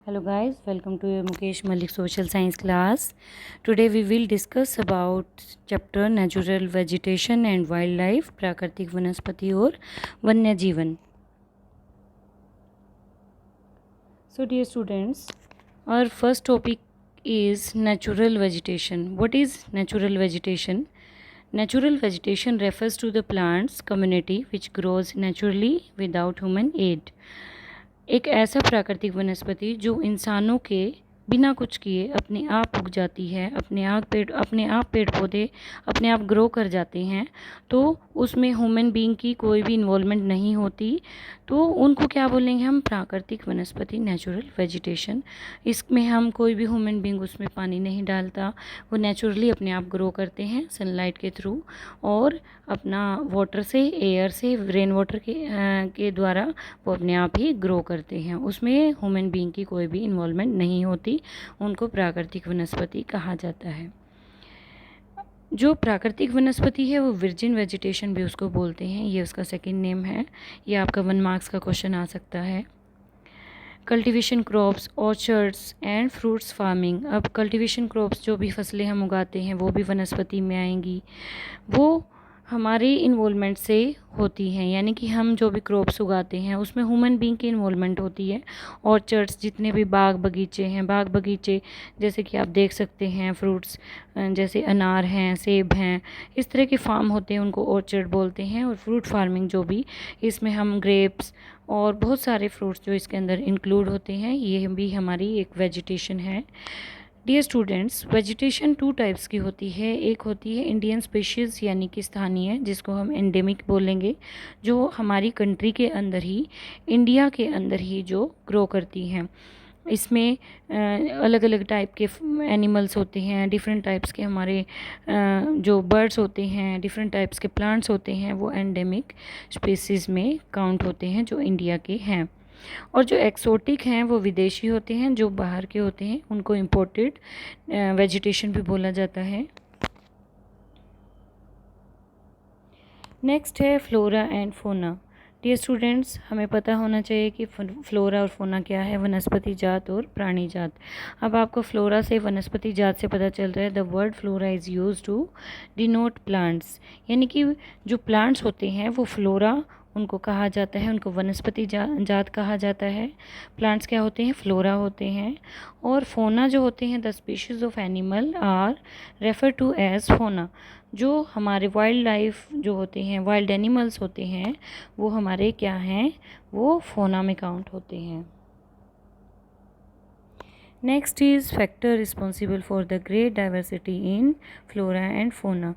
Hello guys, welcome to your Mukesh Malik social science class. Today we will discuss about chapter natural vegetation and wildlife, प्राकृतिक वनस्पति और वन्य जीवन. So dear students, our first topic is natural vegetation. What is natural vegetation? Natural vegetation refers to the plants community which grows naturally without human aid. एक ऐसा प्राकृतिक वनस्पति जो इंसानों के बिना कुछ किए अपने आप उग जाती है, अपने आप पेड़ पौधे अपने आप ग्रो कर जाते हैं, तो उसमें ह्यूमन बीइंग की कोई भी इन्वॉल्वमेंट नहीं होती, तो उनको क्या बोलेंगे हम? प्राकृतिक वनस्पति, नेचुरल वेजिटेशन. इसमें हम कोई भी ह्यूमन बीइंग उसमें पानी नहीं डालता, वो नेचुरली अपने आप ग्रो करते हैं सनलाइट के थ्रू और अपना वाटर से, एयर से, रेन वाटर के द्वारा वो अपने आप ही ग्रो करते हैं. उसमें ह्यूमन बीइंग की कोई भी इन्वॉल्वमेंट नहीं होती, उनको प्राकृतिक वनस्पति कहा जाता है. जो प्राकृतिक वनस्पति है वो वर्जिन वेजिटेशन भी उसको बोलते हैं, ये उसका सेकंड नेम है. ये आपका 1 मार्क्स का क्वेश्चन आ सकता है. Cultivation crops, orchards and fruits farming. अब कल्टीवेशन क्रॉप्स जो भी फसलें हम उगाते हैं वो भी वनस्पति में आएंगी, वो हमारी इन्वॉल्वमेंट से होती हैं, यानी कि हम जो भी क्रॉप्स उगाते हैं उसमें ह्यूमन बीइंग की इन्वॉल्वमेंट होती है. ऑर्चर्ड्स, जितने भी बाग बगीचे जैसे कि आप देख सकते हैं, फ्रूट्स जैसे अनार हैं, सेब हैं, इस तरह के फार्म होते हैं, उनको ऑर्चर्ड बोलते हैं. और फ्रूट फार्मिंग जो भी, इसमें हम ग्रेप्स और बहुत सारे फ्रूट्स जो इसके अंदर इंक्लूड होते हैं, ये भी हमारी एक वेजिटेशन है. डियर स्टूडेंट्स, वेजिटेशन 2 टाइप्स की होती है. एक होती है इंडियन स्पीशीज़ यानी कि स्थानीय, जिसको हम एंडेमिक बोलेंगे, जो हमारी कंट्री के अंदर ही, इंडिया के अंदर ही जो ग्रो करती हैं. इसमें अलग अलग टाइप के एनिमल्स होते हैं, डिफरेंट टाइप्स के हमारे जो बर्ड्स होते हैं, डिफरेंट टाइप्स के प्लांट्स होते हैं, वो एंडेमिक स्पीसीज़ में काउंट होते हैं जो इंडिया के हैं. और जो एक्सोटिक हैं वो विदेशी होते हैं, जो बाहर के होते हैं, उनको इम्पोर्टेड वेजिटेशन भी बोला जाता है. नेक्स्ट है flora and fauna. Dear students, हमें पता होना चाहिए कि फ्लोरा और फोना क्या है, वनस्पति जात और प्राणी जात. अब आपको फ्लोरा से, वनस्पति जात से पता चल रहा है. The word flora is use to denote plants, यानी कि जो प्लांट्स होते हैं वो फ्लोरा उनको कहा जाता है, उनको वनस्पति जात कहा जाता है. प्लांट्स क्या होते हैं? फ्लोरा होते हैं. और फोना जो होते हैं, the species of animal are refer to as fauna. जो हमारे वाइल्ड लाइफ जो होते हैं, वाइल्ड एनिमल्स होते हैं, वो हमारे क्या हैं? वो फोना में काउंट होते हैं. Next is factor responsible for the great diversity in flora and फोना.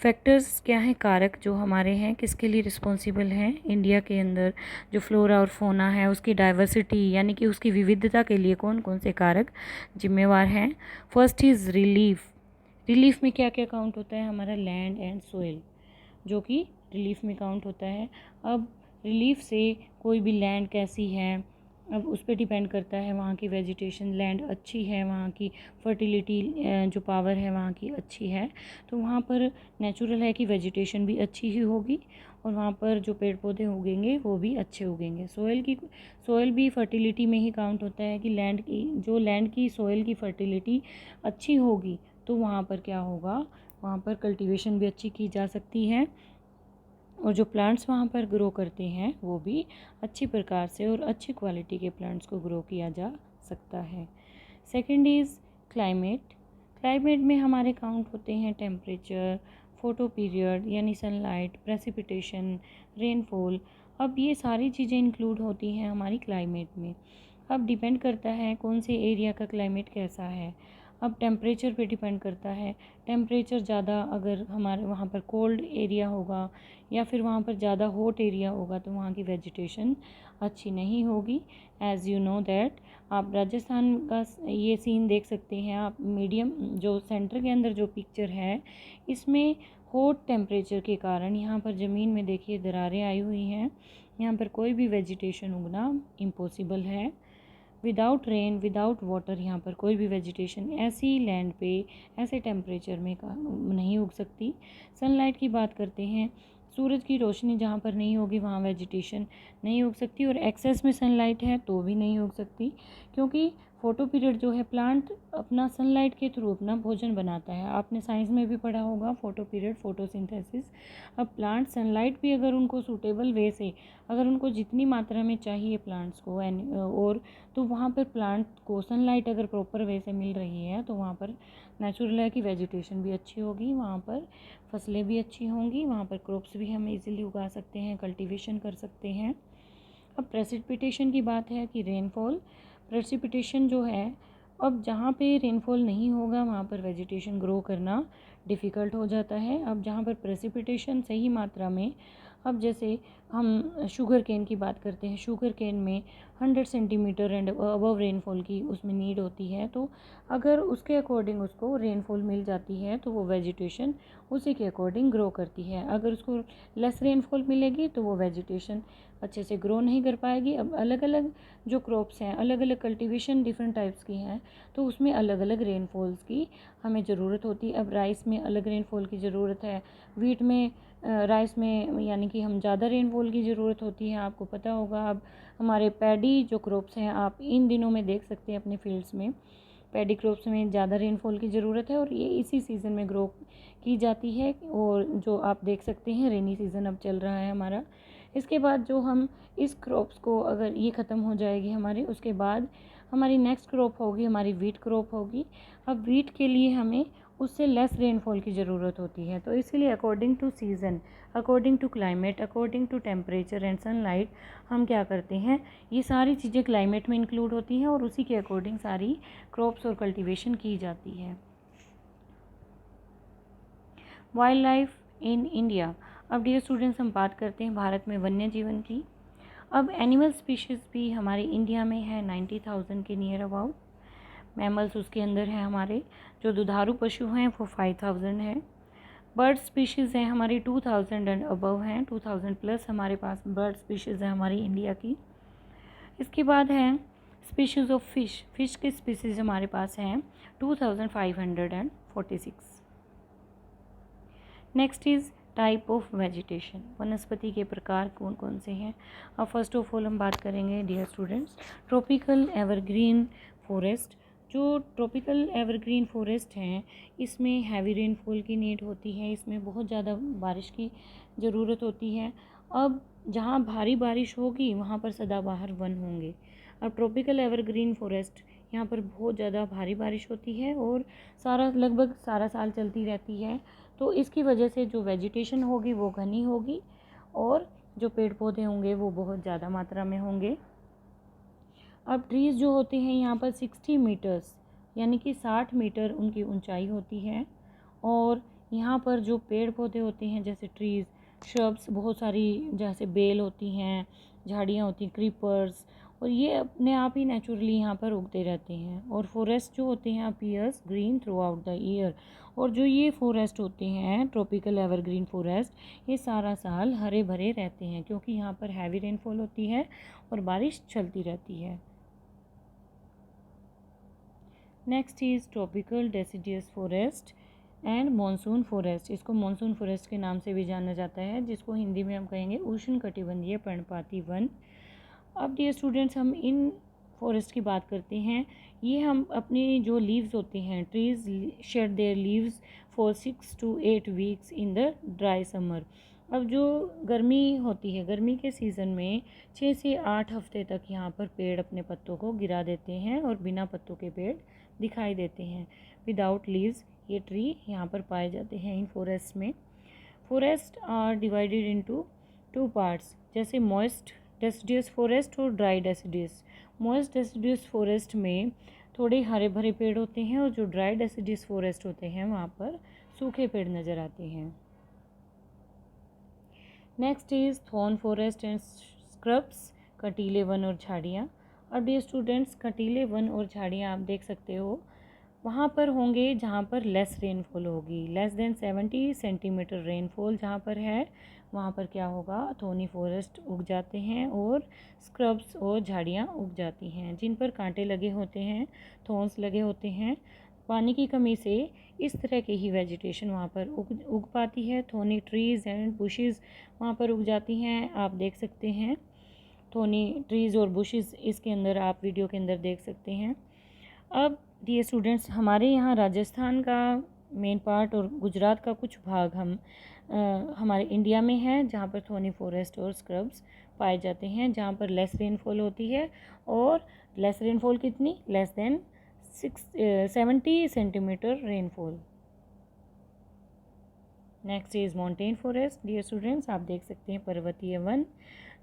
फैक्टर्स क्या हैं? कारक जो हमारे हैं, किसके लिए रिस्पॉन्सिबल हैं? इंडिया के अंदर जो फ्लोरा और फोना है उसकी डाइवर्सिटी यानी कि उसकी विविधता के लिए कौन कौन से कारक जिम्मेवार हैं? First is relief. रिलीफ में क्या क्या काउंट होता है? हमारा लैंड एंड सोइल, जो कि रिलीफ में काउंट होता है. अब रिलीफ से कोई भी लैंड कैसी है, अब उस पर डिपेंड करता है वहाँ की वेजिटेशन. लैंड अच्छी है, वहाँ की फर्टिलिटी जो पावर है वहाँ की अच्छी है, तो वहाँ पर नेचुरल है कि वेजिटेशन भी अच्छी ही होगी और वहाँ पर जो पेड़ पौधे उगेंगे वो भी अच्छे उगेंगे. सोइल भी फर्टिलिटी में ही काउंट होता है कि लैंड की सोइल की फर्टिलिटी अच्छी होगी तो वहाँ पर क्या होगा? वहाँ पर कल्टीवेशन भी अच्छी की जा सकती है और जो प्लांट्स वहाँ पर ग्रो करते हैं वो भी अच्छी प्रकार से और अच्छी क्वालिटी के प्लांट्स को ग्रो किया जा सकता है. Second is climate. क्लाइमेट में हमारे काउंट होते हैं टेम्परेचर, फोटो पीरियड यानी सनलाइट, प्रेसिपिटेशन, रेनफॉल. अब ये सारी चीज़ें इंक्लूड होती हैं हमारी क्लाइमेट में. अब डिपेंड करता है कौन से एरिया का क्लाइमेट कैसा है. अब टेम्परेचर पे डिपेंड करता है. टेम्परेचर ज़्यादा अगर हमारे वहाँ पर कोल्ड एरिया होगा या फिर वहाँ पर ज़्यादा हॉट एरिया होगा तो वहाँ की वेजिटेशन अच्छी नहीं होगी. एज़ यू नो दैट, आप राजस्थान का ये सीन देख सकते हैं. आप मीडियम जो सेंटर के अंदर जो पिक्चर है, इसमें हॉट टेम्परेचर के कारण यहाँ पर ज़मीन में देखिए दरारें आई हुई हैं. यहाँ पर कोई भी वेजिटेशन उगना इम्पॉसिबल है. विदाउट रेन, विदाउट वाटर यहाँ पर कोई भी वेजिटेशन ऐसी लैंड पे, ऐसे टेम्परेचर में नहीं उग सकती. सनलाइट की बात करते हैं. सूरज की रोशनी जहाँ पर नहीं होगी वहाँ वेजिटेशन नहीं उग सकती और एक्सेस में सनलाइट है तो भी नहीं उग सकती, क्योंकि फोटो पीरियड जो है प्लांट अपना सनलाइट के थ्रू अपना भोजन बनाता है। आपने साइंस में भी पढ़ा होगा फोटो पीरियड, फोटोसिंथेसिस। अब प्लांट सनलाइट भी अगर उनको सूटेबल वे से, अगर उनको जितनी मात्रा में चाहिए प्लांट्स को और तो वहाँ पर प्लांट को सनलाइट अगर प्रॉपर वे से मिल रही है तो वहाँ पर नेचुरल है कि वेजिटेशन भी अच्छी होगी, वहाँ पर फसलें भी अच्छी होंगी, वहाँ पर क्रॉप्स भी हम इजीली उगा सकते हैं, कल्टीवेशन कर सकते हैं। अब प्रेसिपिटेशन की बात है कि रेनफॉल, प्रेसिपिटेशन जो है, अब जहाँ पे रेनफॉल नहीं होगा वहाँ पर वेजिटेशन ग्रो करना डिफ़िकल्ट हो जाता है। अब जहाँ पर प्रेसिपिटेशन सही मात्रा में, अब जैसे हम शुगर केन की बात करते हैं, शुगर केन में 100 सेंटीमीटर एंड अबव रेनफॉल की उसमें नीड होती है, तो अगर उसके अकॉर्डिंग उसको रेनफॉल मिल जाती है तो वो वेजिटेशन उसी के अकॉर्डिंग ग्रो करती है। अगर उसको लेस रेनफॉल मिलेगी तो वो वेजिटेशन अच्छे से ग्रो नहीं कर पाएगी। अब अलग अलग जो क्रॉप्स हैं, अलग अलग कल्टीवेशन डिफरेंट टाइप्स की हैं, तो उसमें अलग अलग रेनफॉल्स की हमें ज़रूरत होती है। अब राइस में अलग रेनफॉल की ज़रूरत है, वीट में राइस में यानी कि हम ज़्यादा रेनफॉल की ज़रूरत होती है, आपको पता होगा। अब हमारे पैडी जो क्रॉप्स हैं, आप इन दिनों में देख सकते हैं अपने फील्ड्स में, पैडी क्रॉप्स में ज़्यादा रेनफॉल की ज़रूरत है और ये इसी सीज़न में ग्रो की जाती है। और जो आप देख सकते हैं रेनी सीज़न अब चल रहा है हमारा। इसके बाद जो हम इस क्रॉप्स को, अगर ये ख़त्म हो जाएगी हमारी, उसके बाद हमारी नेक्स्ट क्रॉप होगी, हमारी वीट क्रॉप होगी। अब वीट के लिए हमें उससे लेस रेनफॉल की ज़रूरत होती है, तो इसीलिए according to season, according to climate, according to temperature and sunlight हम क्या करते हैं, ये सारी चीज़ें क्लाइमेट में इंक्लूड होती हैं और उसी के अकॉर्डिंग सारी क्रॉप्स और कल्टीवेशन की जाती है। Wild life in India. अब डियर स्टूडेंट्स, हम बात करते हैं भारत में वन्य जीवन की। अब एनिमल स्पीशीज़ भी हमारे इंडिया में है 90,000 के नियर अबाउट। मैमल्स उसके अंदर हैं हमारे, जो दुधारू पशु हैं वो 5,000 हैं। बर्ड स्पीशीज़ हैं हमारी 2,000 एंड अबव हैं, 2,000 प्लस हमारे पास बर्ड स्पीशीज़ हैं हमारी इंडिया की। इसके बाद हैं स्पीशीज़ ऑफ फिश, फिश के स्पीशीज़ हमारे पास हैं 2,546। Next is type of vegetation, वनस्पति के प्रकार कौन कौन से हैं। अब फर्स्ट ऑफ ऑल हम बात करेंगे dear students, tropical evergreen forest. जो ट्रॉपिकल एवरग्रीन फॉरेस्ट हैं, इसमें हैवी रेनफॉल की नीड होती है, इसमें बहुत ज़्यादा बारिश की ज़रूरत होती है। अब जहाँ भारी बारिश होगी वहाँ पर सदाबहार वन होंगे। अब ट्रॉपिकल एवरग्रीन फॉरेस्ट, यहाँ पर बहुत ज़्यादा भारी बारिश होती है और लगभग सारा साल चलती रहती है, तो इसकी वजह से जो वेजिटेशन होगी वो घनी होगी और जो पेड़ पौधे होंगे वो बहुत ज़्यादा मात्रा में होंगे। अब ट्रीज़ जो होते हैं यहाँ पर 60 मीटर्स यानी कि 60 मीटर उनकी ऊंचाई होती है। और यहाँ पर जो पेड़ पौधे होते हैं जैसे ट्रीज़, श्रब्स, बहुत सारी जैसे बेल होती हैं, झाड़ियाँ होती हैं, क्रीपर्स, और ये अपने आप ही नेचुरली यहाँ पर उगते रहते हैं। और फॉरेस्ट जो होते हैं appears green through out the year. और जो ये फॉरेस्ट होते हैं ट्रॉपिकल एवरग्रीन फॉरेस्ट, ये सारा साल हरे भरे रहते हैं क्योंकि यहाँ पर हैवी रेनफॉल होती है और बारिश चलती रहती है। Next is tropical deciduous forest and monsoon forest. इसको मॉनसून फॉरेस्ट के नाम से भी जाना जाता है, जिसको हिंदी में हम कहेंगे उष्णकटिबंधीय पर्णपाती वन। अब डियर स्टूडेंट्स, हम इन फॉरेस्ट की बात करते हैं। ये हम अपने जो लीव्स होते हैं, trees shade there leaves for 6 to 8 weeks in the dry summer. अब जो गर्मी होती है, गर्मी के सीज़न में 6 से 8 हफ्ते तक यहाँ पर पेड़ अपने पत्तों को गिरा देते हैं और बिना पत्तों के पेड़ दिखाई देते हैं। विदाउट लीव्स ये ट्री यहाँ पर पाए जाते हैं इन फॉरेस्ट में। Forest are divided into 2 parts, जैसे मॉइस्ट डेसिडियस फॉरेस्ट और dry deciduous. Moist deciduous forest में थोड़े हरे भरे पेड़ होते हैं और जो ड्राई डेसिडियस फॉरेस्ट होते हैं वहाँ पर सूखे पेड़ नज़र आते हैं। Next is thorn forest and scrubs, कटीले वन और झाड़ियाँ। अब डियर स्टूडेंट्स, कटीले वन और झाड़ियाँ आप देख सकते हो वहाँ पर होंगे जहाँ पर लेस रेनफॉल होगी, लेस देन 70 सेंटीमीटर रेनफॉल जहाँ पर है वहाँ पर क्या होगा, थोनी फॉरेस्ट उग जाते हैं और स्क्रब्स और झाड़ियाँ उग जाती हैं जिन पर कांटे लगे होते हैं, थॉर्न्स लगे होते हैं। पानी की कमी से इस तरह की ही वेजिटेशन वहाँ पर उग पाती है। थोनी ट्रीज़ एंड बुशेस वहाँ पर उग जाती हैं, आप देख सकते हैं। थोनी ट्रीज़ और बुशेस इसके अंदर आप वीडियो के अंदर देख सकते हैं। अब डियर स्टूडेंट्स, हमारे यहाँ राजस्थान का मेन पार्ट और गुजरात का कुछ भाग हमारे इंडिया में है, जहाँ पर थोनी फॉरेस्ट और स्क्रब्स पाए जाते हैं, जहाँ पर लेस रेनफॉल होती है। और लेस रेनफॉल कितनी? Less than 70 centimetre rainfall. Next is mountain forest. Dear students, आप देख सकते हैं पर्वतीय वन,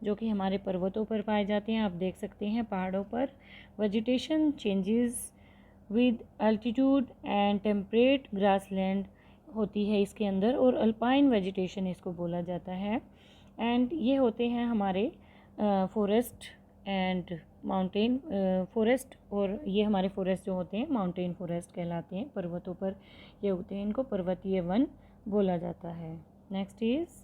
जो कि हमारे पर्वतों पर पाए जाते हैं। आप देख सकते हैं पहाड़ों पर। Vegetation changes with altitude and temperate grassland होती है इसके अंदर, और अल्पाइन वेजिटेशन इसको बोला जाता है। एंड ये होते हैं हमारे फॉरेस्ट एंड माउंटेन फॉरेस्ट, और ये हमारे फॉरेस्ट जो होते हैं माउंटेन फॉरेस्ट कहलाते हैं। पर्वतों पर ये होते हैं, इनको पर्वतीय वन बोला जाता है। नेक्स्ट इज़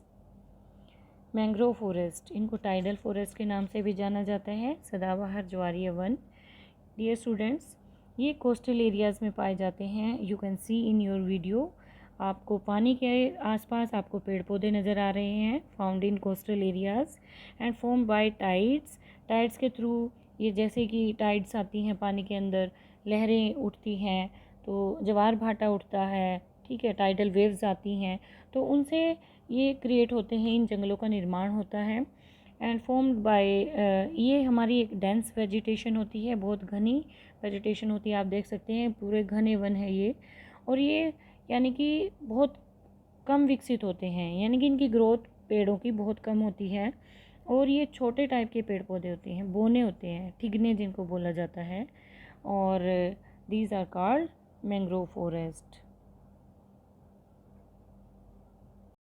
मैंग्रोव फॉरेस्ट, इनको टाइडल फॉरेस्ट के नाम से भी जाना जाता है। सदाबहार ज्वारीय वन। डियर स्टूडेंट्स, ये कोस्टल एरियाज़ में पाए जाते हैं। You can see in your video, आपको पानी के आसपास आपको पेड़ पौधे नज़र आ रहे हैं। Found in coastal areas and form by tides. Tides के थ्रू, ये जैसे कि टाइड्स आती हैं पानी के अंदर, लहरें उठती हैं, तो ज्वार भाटा उठता है, ठीक है, टाइडल वेव्स आती हैं, तो उनसे ये क्रिएट होते हैं, इन जंगलों का निर्माण होता है। एंड फॉर्म्ड बाय, ये हमारी एक डेंस वेजिटेशन होती है, बहुत घनी वेजिटेशन होती है। आप देख सकते हैं पूरे घने वन है ये, और ये यानी कि बहुत कम विकसित होते हैं, यानी कि इनकी ग्रोथ पेड़ों की बहुत कम होती है, और ये छोटे टाइप के पेड़ पौधे होते हैं, बोने होते हैं, ठिगने जिनको बोला जाता है, और these are called mangrove forest.